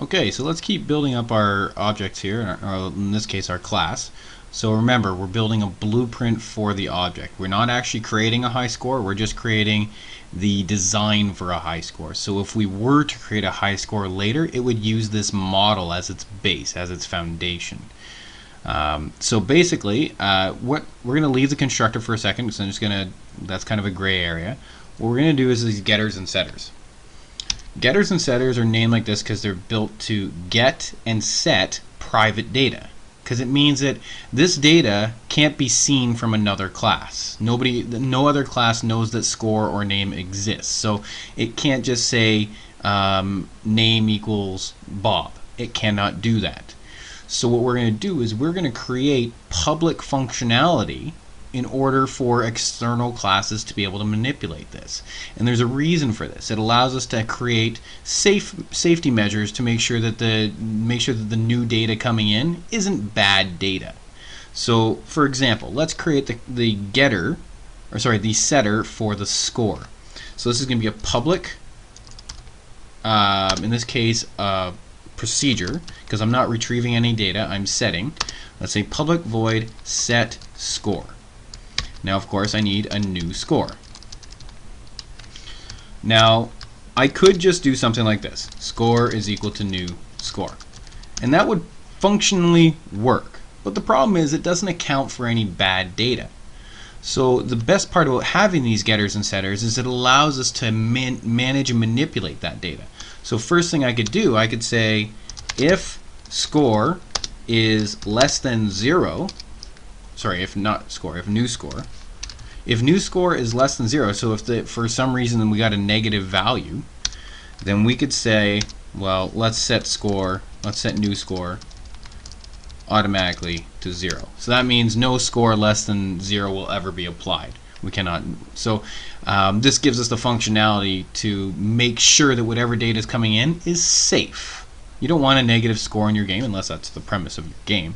Okay, so let's keep building up our objects here, or in this case our class. So remember, we're building a blueprint for the object. We're not actually creating a high score, we're just creating the design for a high score. So if we were to create a high score later, it would use this model as its base, as its foundation. So basically, what we're going to leave the constructor for a second, because I'm just going to, that's kind of a gray area. What we're going to do is these getters and setters. Getters and setters are named like this because they're built to get and set private data. Because it means that this data can't be seen from another class. No other class knows that score or name exists. So it can't just say name equals Bob. It cannot do that. So what we're going to do is we're going to create public functionality in order for external classes to be able to manipulate this. And there's a reason for this. It allows us to create safety measures to make sure that the new data coming in isn't bad data. So for example, let's create the setter for the score. So this is going to be a public, in this case, procedure, because I'm not retrieving any data, I'm setting. Let's say public void set score. Now, of course, I need a new score. Now, I could just do something like this. Score is equal to new score. And that would functionally work. But the problem is it doesn't account for any bad data. So the best part about having these getters and setters is it allows us to manage and manipulate that data. So first thing I could do, I could say if score is less than 0, if new score. If new score is less than 0, so if for some reason we got a negative value, then we could say, well, let's set new score automatically to 0. So that means no score less than 0 will ever be applied. We cannot. So this gives us the functionality to make sure that whatever data is coming in is safe. You don't want a negative score in your game unless that's the premise of your game.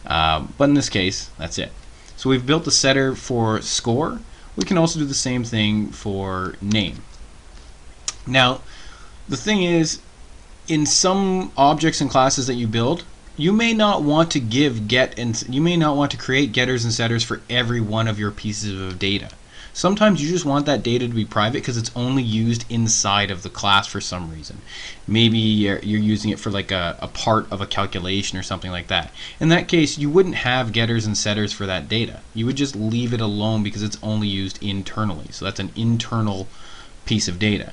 But in this case, that's it. So we've built the setter for score. We can also do the same thing for name. Now, the thing is, in some objects and classes that you build, you may not want to create getters and setters for every one of your pieces of data. Sometimes you just want that data to be private because it's only used inside of the class for some reason. Maybe you're using it for like a part of a calculation or something like that. In that case, you wouldn't have getters and setters for that data. You would just leave it alone because it's only used internally. So that's an internal piece of data.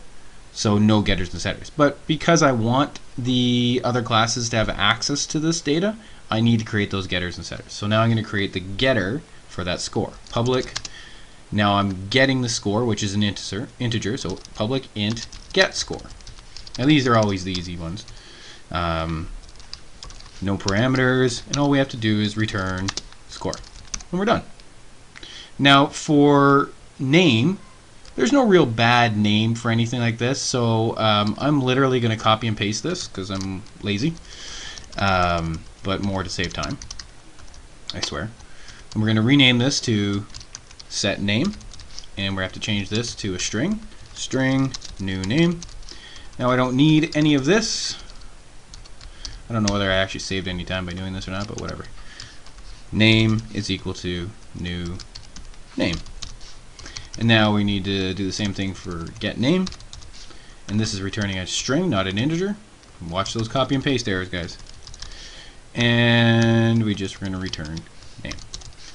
So no getters and setters. But because I want the other classes to have access to this data, I need to create those getters and setters. So now I'm going to create the getter for that score. Public. Now I'm getting the score, which is an integer, so public int get score. Now these are always the easy ones. No parameters, and all we have to do is return score. And we're done. Now for name, there's no real bad name for anything like this, so I'm literally going to copy and paste this because I'm lazy, but more to save time, I swear. And we're going to rename this to set name, and we have to change this to a string new name. Now I don't need any of this. I don't know whether I actually saved any time by doing this or not, but whatever. Name is equal to new name. And now we need to do the same thing for get name, and this is returning a string, not an integer. Watch those copy and paste errors, guys. And we're going to return name.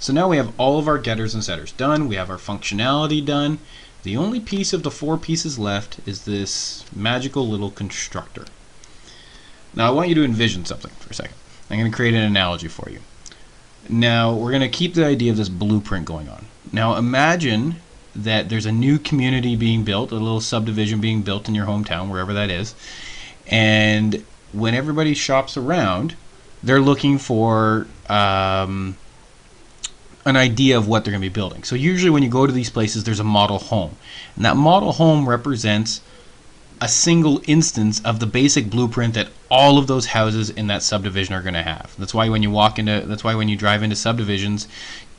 So now we have all of our getters and setters done. We have our functionality done. The only piece of the 4 pieces left is this magical little constructor. Now I want you to envision something for a second. I'm going to create an analogy for you. Now we're going to keep the idea of this blueprint going on. Now imagine that there's a new community being built, a little subdivision being built in your hometown, wherever that is. And when everybody shops around, they're looking for an idea of what they're going to be building. So usually when you go to these places, there's a model home, and that model home represents a single instance of the basic blueprint that all of those houses in that subdivision are going to have. That's why when you drive into subdivisions,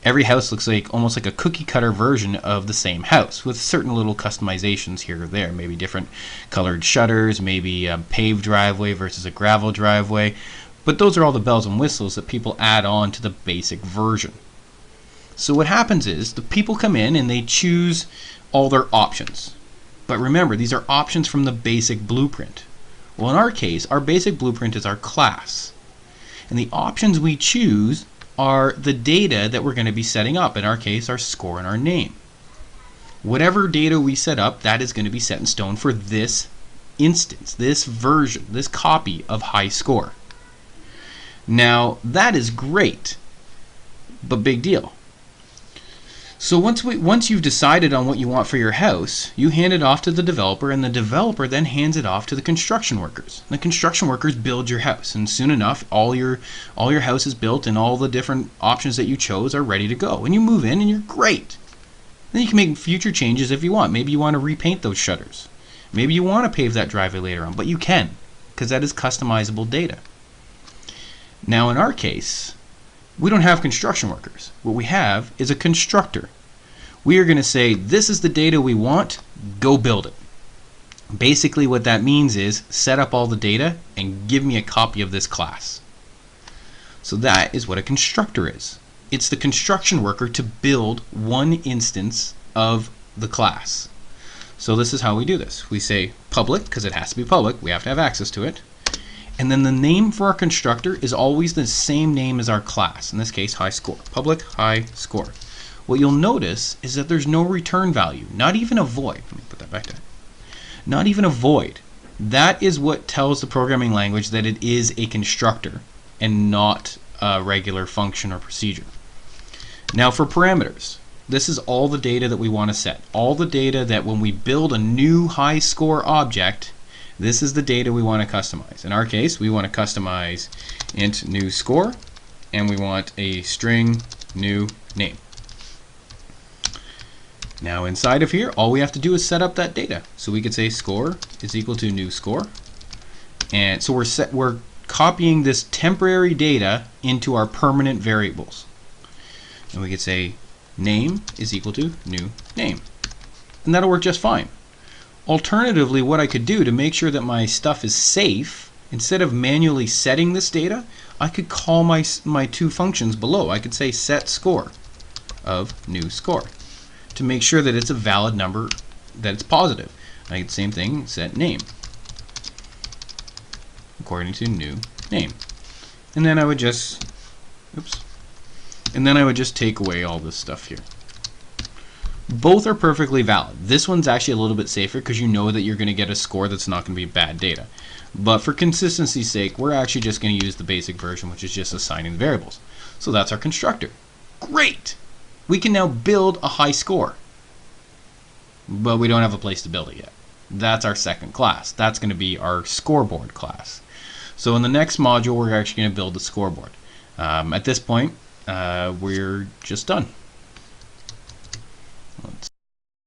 every house looks like almost like a cookie cutter version of the same house, with certain little customizations here or there, maybe different colored shutters, maybe a paved driveway versus a gravel driveway. But those are all the bells and whistles that people add on to the basic version. So what happens is the people come in and they choose all their options. But remember, these are options from the basic blueprint. Well, in our case, our basic blueprint is our class. And the options we choose are the data that we're going to be setting up. In our case, our score and our name. Whatever data we set up, that is going to be set in stone for this instance, this version, this copy of high score. Now, that is great, but big deal. So once you've decided on what you want for your house, you hand it off to the developer, and the developer then hands it off to the construction workers. The construction workers build your house, and soon enough, all your house is built, and all the different options that you chose are ready to go. And you move in, and you're great. Then you can make future changes if you want. Maybe you want to repaint those shutters. Maybe you want to pave that driveway later on, but you can, because that is customizable data. Now, in our case, we don't have construction workers. What we have is a constructor. We are going to say, this is the data we want, go build it. Basically what that means is set up all the data and give me a copy of this class. So that is what a constructor is. It's the construction worker to build one instance of the class. So this is how we do this. We say public, because it has to be public, we have to have access to it. And then the name for our constructor is always the same name as our class. In this case, high score. Public high score. What you'll notice is that there's no return value, not even a void. Let me put that back there. Not even a void. That is what tells the programming language that it is a constructor and not a regular function or procedure. Now for parameters, this is all the data that we want to set. All the data that when we build a new high score object, this is the data we want to customize. In our case, we want to customize int new score, and we want a string new name. Now inside of here, all we have to do is set up that data. So we could say score is equal to new score, and so we're copying this temporary data into our permanent variables. And we could say name is equal to new name, and that'll work just fine. Alternatively, what I could do to make sure that my stuff is safe, instead of manually setting this data, I could call my two functions below. I could say set score of new score to make sure that it's a valid number, that it's positive. I could same thing, set name according to new name. And then I would just, take away all this stuff here. Both are perfectly valid. This one's actually a little bit safer because you know that you're going to get a score that's not going to be bad data. But for consistency's sake, we're actually just going to use the basic version, which is just assigning the variables. So that's our constructor. Great! We can now build a high score. But we don't have a place to build it yet. That's our second class. That's going to be our scoreboard class. So in the next module, we're actually going to build the scoreboard. At this point, we're just done. Let's